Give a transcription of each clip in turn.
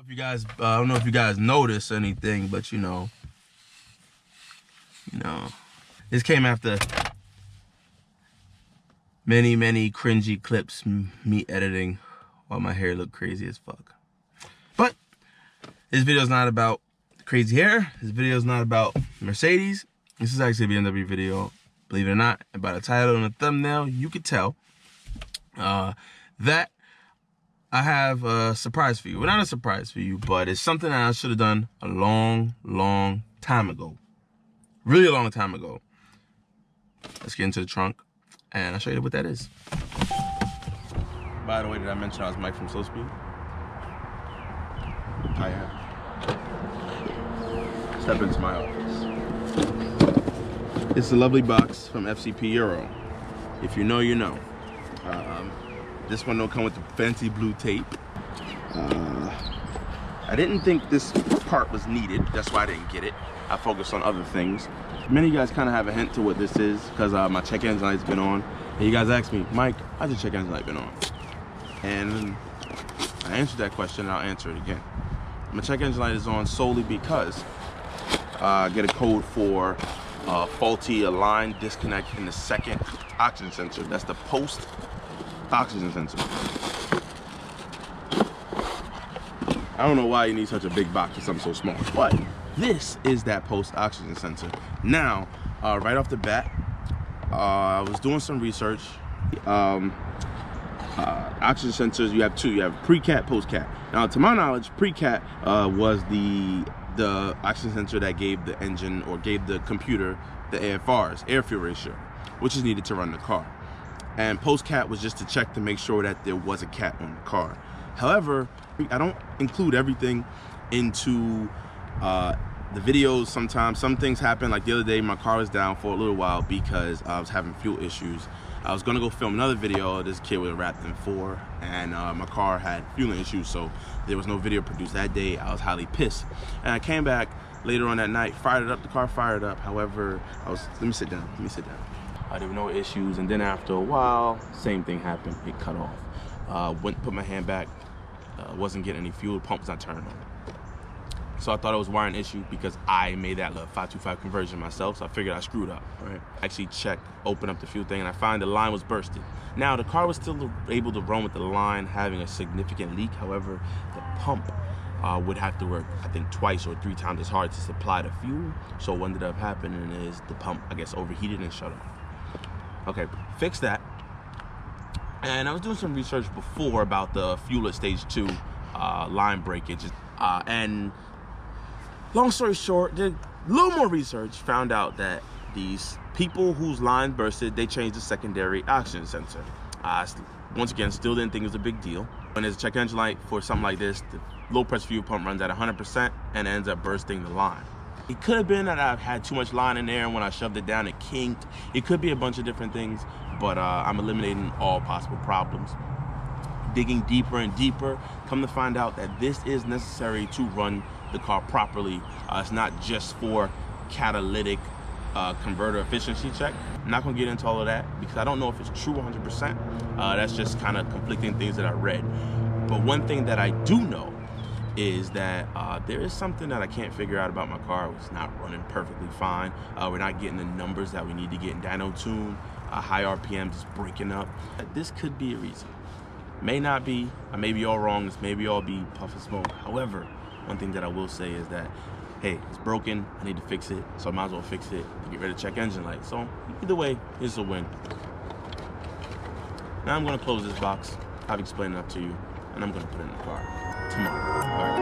If you guys, I don't know if you guys notice anything, but you know, this came after many cringy clips, me editing while my hair looked crazy as fuck. But this video is not about crazy hair. This video is not about Mercedes. This is actually a BMW video, believe it or not. And by the title and the thumbnail, you could tell that I have a surprise for you. Well, not a surprise for you, but it's something that I should have done a long time ago. Really a long time ago. Let's get into the trunk and I'll show you what that is. By the way, did I mention I was Mike from Slow Speed? I am. Step into my office. It's a lovely box from FCP Euro. If you know, you know. This one don't come with the fancy blue tape. I didn't think this part was needed. That's why I didn't get it. I focused on other things. Many of you guys kind of have a hint to what this is because my check engine light's been on. And you guys asked me, Mike, how's your check engine light been on? And I answered that question and I'll answer it again. My check engine light is on solely because I get a code for faulty aligned disconnect in the second oxygen sensor. That's the post oxygen sensor. I don't know why you need such a big box for something so small, but this is that post oxygen sensor. Now, right off the bat, I was doing some research. Oxygen sensors, you have two. You have pre-cat, post-cat. Now, to my knowledge, pre-cat was the oxygen sensor that gave the engine or gave the computer the AFRs, air fuel ratio, which is needed to run the car. And post-cat was just to check to make sure that there was a cat on the car. However, I don't include everything into the videos. Sometimes some things happen. Like the other day, my car was down for a little while because I was having fuel issues. I was gonna go film another video of this kid with a Raptor 4, and my car had fueling issues, so there was no video produced that day. I was highly pissed, and I came back later on that night, fired it up. The car fired up. However, let me sit down. There were no issues, and then after a while, same thing happened. It cut off. Went put my hand back. Wasn't getting any fuel. Pump was not turning on. So I thought it was a wiring issue because I made that 525 conversion myself. So I figured I screwed up. Right. Actually checked, opened up the fuel thing, and I find the line was bursted. Now the car was still able to run with the line having a significant leak. However, the pump would have to work, I think, twice or 3 times as hard to supply the fuel. So what ended up happening is the pump, I guess, overheated and shut off. Okay, fix that. And I was doing some research before about the fuel at stage 2 line breakage. And long story short, did a little more research, found out that these people whose line bursted, they changed the secondary oxygen sensor. Once again, still didn't think it was a big deal. When there's a check engine light for something like this, the low pressure fuel pump runs at 100% and ends up bursting the line. It could have been that I've had too much line in there, and when I shoved it down, it kinked. It could be a bunch of different things, but I'm eliminating all possible problems. Digging deeper and deeper, come to find out that this is necessary to run the car properly. It's not just for catalytic converter efficiency check. I'm not gonna get into all of that because I don't know if it's true 100%. That's just kind of conflicting things that I read. But one thing that I do know is that there is something that I can't figure out about my car. It's not running perfectly fine. We're not getting the numbers that we need to get in dyno tune. High RPMs is breaking up. This could be a reason. May not be. I may be all wrong. This may be all be puff and smoke. However, one thing that I will say is that, hey, it's broken. I need to fix it, so I might as well fix it to get rid of check engine light. So either way, it's a win. Now I'm gonna close this box. I've explained enough to you, and I'm gonna put it in the car tomorrow. All right.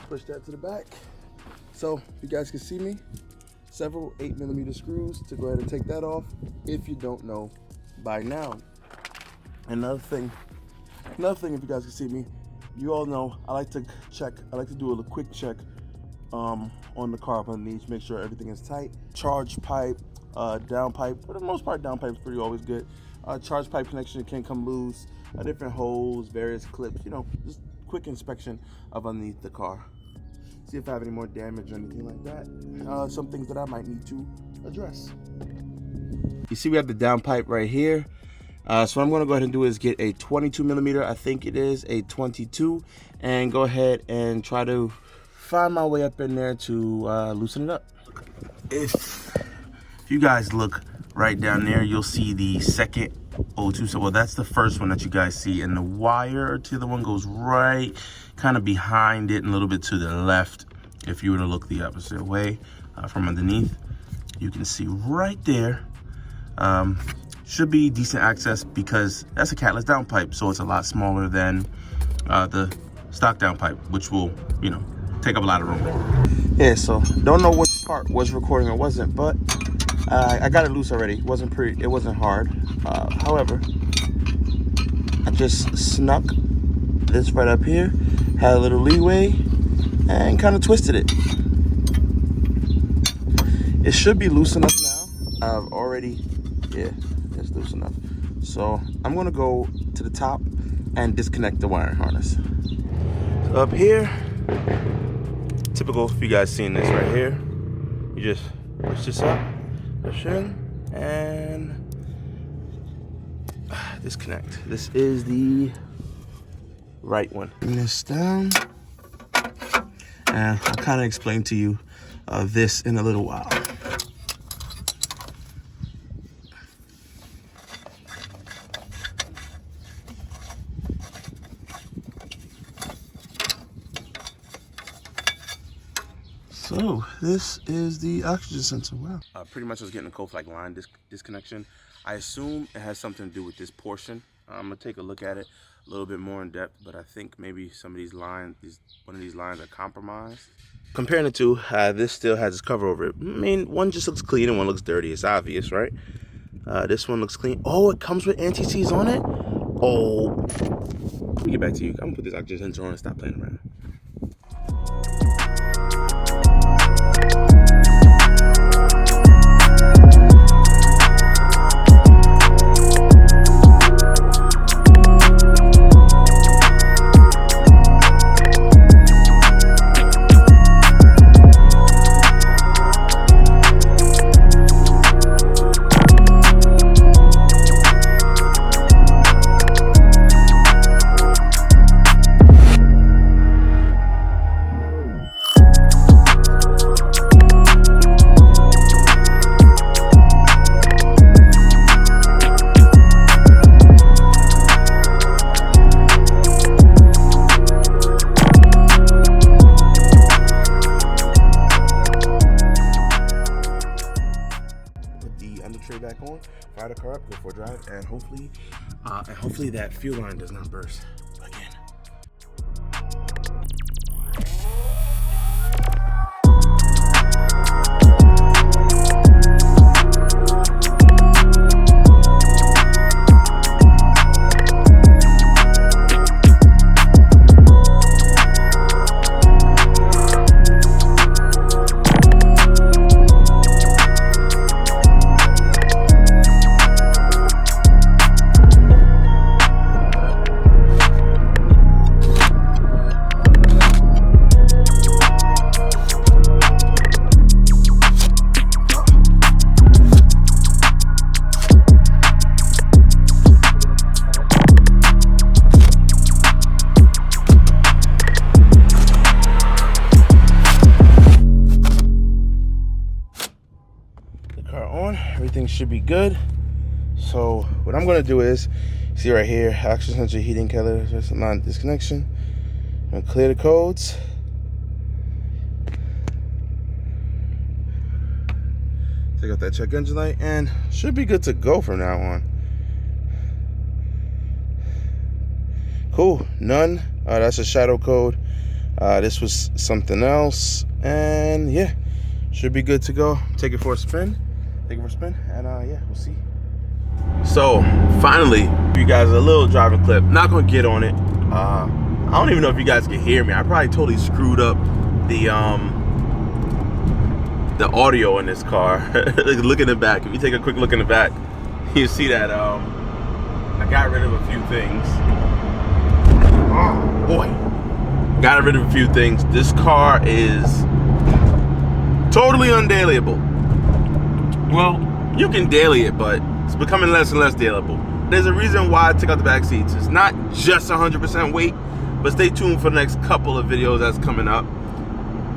Push that to the back. So you guys can see me, several 8mm screws to go ahead and take that off if you don't know by now. Another thing if you guys can see me, you all know I like to do a quick check on the car up underneath. Make sure everything is tight. Charge pipe, down pipe. For the most part, down pipe is pretty always good. Charge pipe connection can come loose. Different holes, various clips. You know, just quick inspection of underneath the car. See if I have any more damage or anything like that. Some things that I might need to address. You see we have the down pipe right here. So what I'm gonna go ahead and do is get a 22 millimeter, I think it is a 22, and go ahead and try to find my way up in there to loosen it up. If you guys look right down there, you'll see the second O2. So well, that's the first one that you guys see, and the wire to the one goes right kind of behind it and a little bit to the left. If you were to look the opposite way from underneath, you can see right there. Should be decent access because that's a catless downpipe, so it's a lot smaller than the stock downpipe, which will, you know, take up a lot of room. Yeah, so don't know which part was recording or wasn't, but I got it loose already. It wasn't hard. However, I just snuck this right up here, had a little leeway, and kind of twisted it. It should be loose enough now. I've already, yeah, it's loose enough. So I'm gonna go to the top and disconnect the wiring harness. So up here, typical, if you guys seen this right here, you just push this up, push in, and disconnect. This is the right one. Bring this down, and I'll kind of explain to you this in a little while. So this is the oxygen sensor. Wow. Pretty much I was getting a Koflag line disconnection. I assume it has something to do with this portion. I'm gonna take a look at it a little bit more in depth, but I think maybe some of these lines, one of these lines are compromised. Comparing the two, this still has its cover over it. I mean, one just looks clean and one looks dirty. It's obvious, right? This one looks clean. Oh, it comes with anti-seize on it? Oh, let me get back to you. I'm gonna put this oxygen sensor on and stop playing around. Back on, fire the car up, go for a drive, and hopefully that fuel line does not burst again. Everything should be good. So what I'm going to do is, see right here, oxygen sensor, heating color, line disconnection. I'm going to clear the codes. Take out that check engine light, and should be good to go from now on. Cool, none. That's a shadow code. This was something else, and yeah, should be good to go. Take it for a spin. And yeah, we'll see. So finally, you guys, a little driving clip. Not gonna get on it. I don't even know if you guys can hear me. I probably totally screwed up the the audio in this car. Look in the back. If you take a quick look in the back, you see that I got rid of a few things. Oh boy, got rid of a few things. This car is totally undailyable. Well, you can daily it, but it's becoming less and less dailyable. There's a reason why I took out the back seats. It's not just 100% weight, but stay tuned for the next couple of videos that's coming up.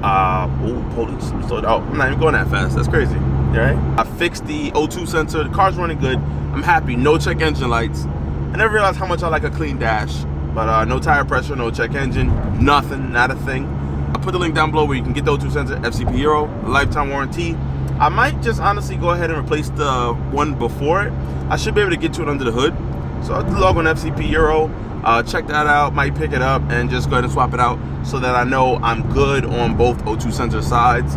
Oh, police. Oh, I'm not even going that fast. That's crazy. Right? I fixed the O2 sensor. The car's running good. I'm happy. No check engine lights. I never realized how much I like a clean dash. But no tire pressure, no check engine, nothing, not a thing. I'll put the link down below where you can get the O2 sensor, FCP Euro, a lifetime warranty. I might just honestly go ahead and replace the one before it. I should be able to get to it under the hood. So I'll log on FCP Euro, check that out, might pick it up and just go ahead and swap it out so that I know I'm good on both O2 sensor sides.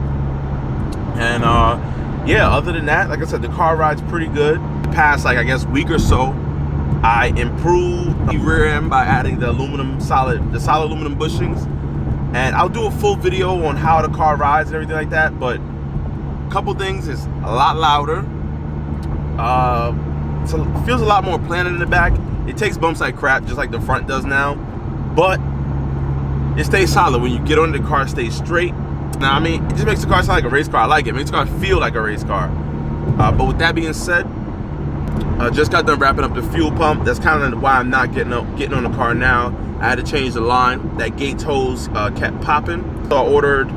And yeah, other than that, like I said, the car ride's pretty good. Past, like, I guess, week or so, I improved the rear end by adding the solid aluminum bushings. And I'll do a full video on how the car rides and everything like that, but a couple things, is a lot louder. So it feels a lot more planted in the back. It takes bumps like crap, just like the front does now, but it stays solid. When you get on the car, it stays straight. Now, I mean, it just makes the car sound like a race car. I like it. It makes the car feel like a race car. But with that being said, I just got done wrapping up the fuel pump. That's kind of why I'm not getting on the car now. I had to change the line. That Gates hose kept popping. So I ordered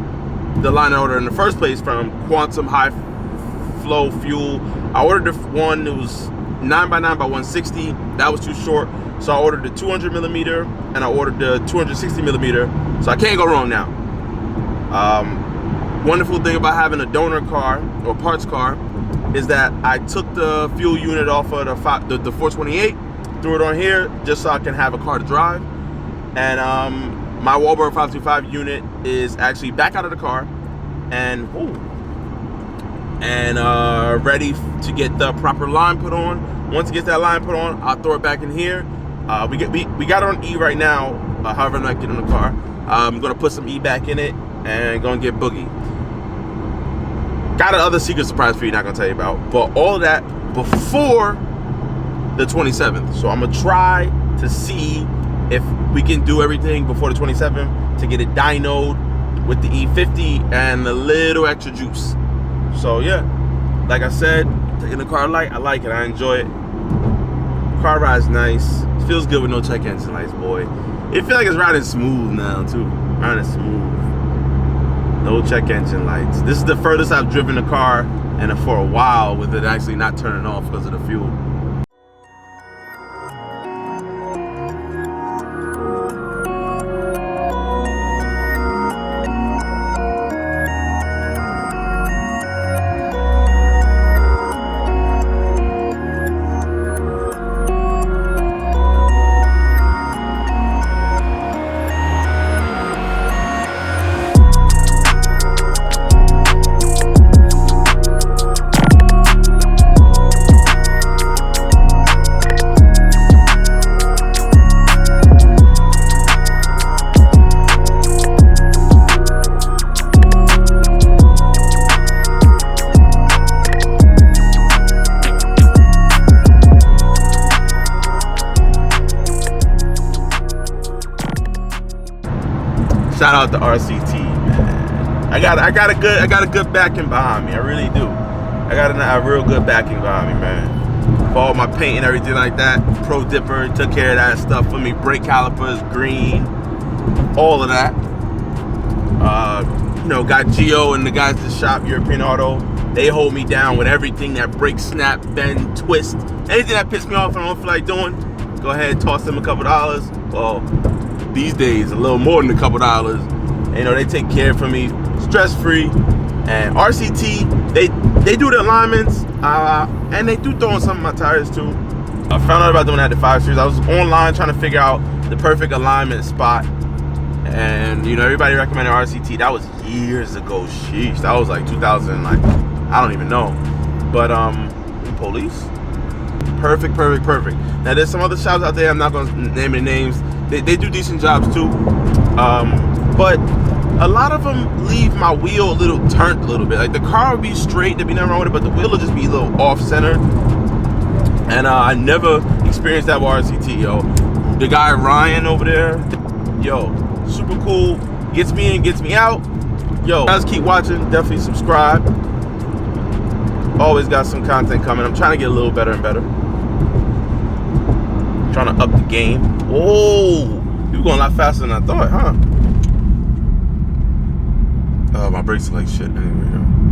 the line I ordered in the first place from Quantum High Flow Fuel. I ordered the one that was 9x9 by 160. That was too short. So I ordered the 200 millimeter and I ordered the 260 millimeter. So I can't go wrong now. Wonderful thing about having a donor car or parts car is that I took the fuel unit off of the 428, threw it on here just so I can have a car to drive. And my Wahlberg 525 unit is actually back out of the car and ready to get the proper line put on. Once it gets that line put on, I'll throw it back in here. We got it on E right now. However, I'm not getting in the car. I'm gonna put some E back in it and gonna get boogie. Got another secret surprise for you, not gonna tell you about, but all of that before the 27th. So I'm gonna try to see if we can do everything before the 27th to get it dynoed with the E50 and a little extra juice. So yeah, like I said, taking the car light, I like it, I enjoy it. Car ride's nice. It feels good with no check engine lights, boy. It feels like it's riding smooth now too. Riding smooth. No check engine lights. This is the furthest I've driven the car and for a while with it actually not turning off because of the fuel. Shout out to RCT, man. I got a good backing behind me. I really do. I got a real good backing behind me, man. For all my paint and everything like that. Prodipper took care of that stuff for me. Brake calipers, green, all of that. You know, got Geo and the guys at the shop, European Auto. They hold me down with everything that break, snap, bend, twist. Anything that pissed me off and I don't feel like doing, go ahead, toss them a couple dollars. Well, these days, a little more than a couple dollars. And, you know, they take care for me, stress-free. And RCT, they do the alignments, and they do throw on some of my tires too. I found out about doing that at the 5 Series. I was online trying to figure out the perfect alignment spot. And, you know, everybody recommended RCT. That was years ago. Sheesh, that was like 2000, like, I don't even know. But, police. Perfect. Now, there's some other shops out there. I'm not going to name any names. They do decent jobs too. But a lot of them leave my wheel a little turned a little bit. Like the car would be straight, there'd be nothing wrong with it, but the wheel would just be a little off center. And I never experienced that with RCT, yo. The guy Ryan over there, yo, super cool. Gets me in, gets me out. Yo, guys, keep watching. Definitely subscribe. Always got some content coming. I'm trying to get a little better and better. Trying to up the game. Whoa, you going a lot faster than I thought, huh? Oh, my brakes are like shit anyway, yo.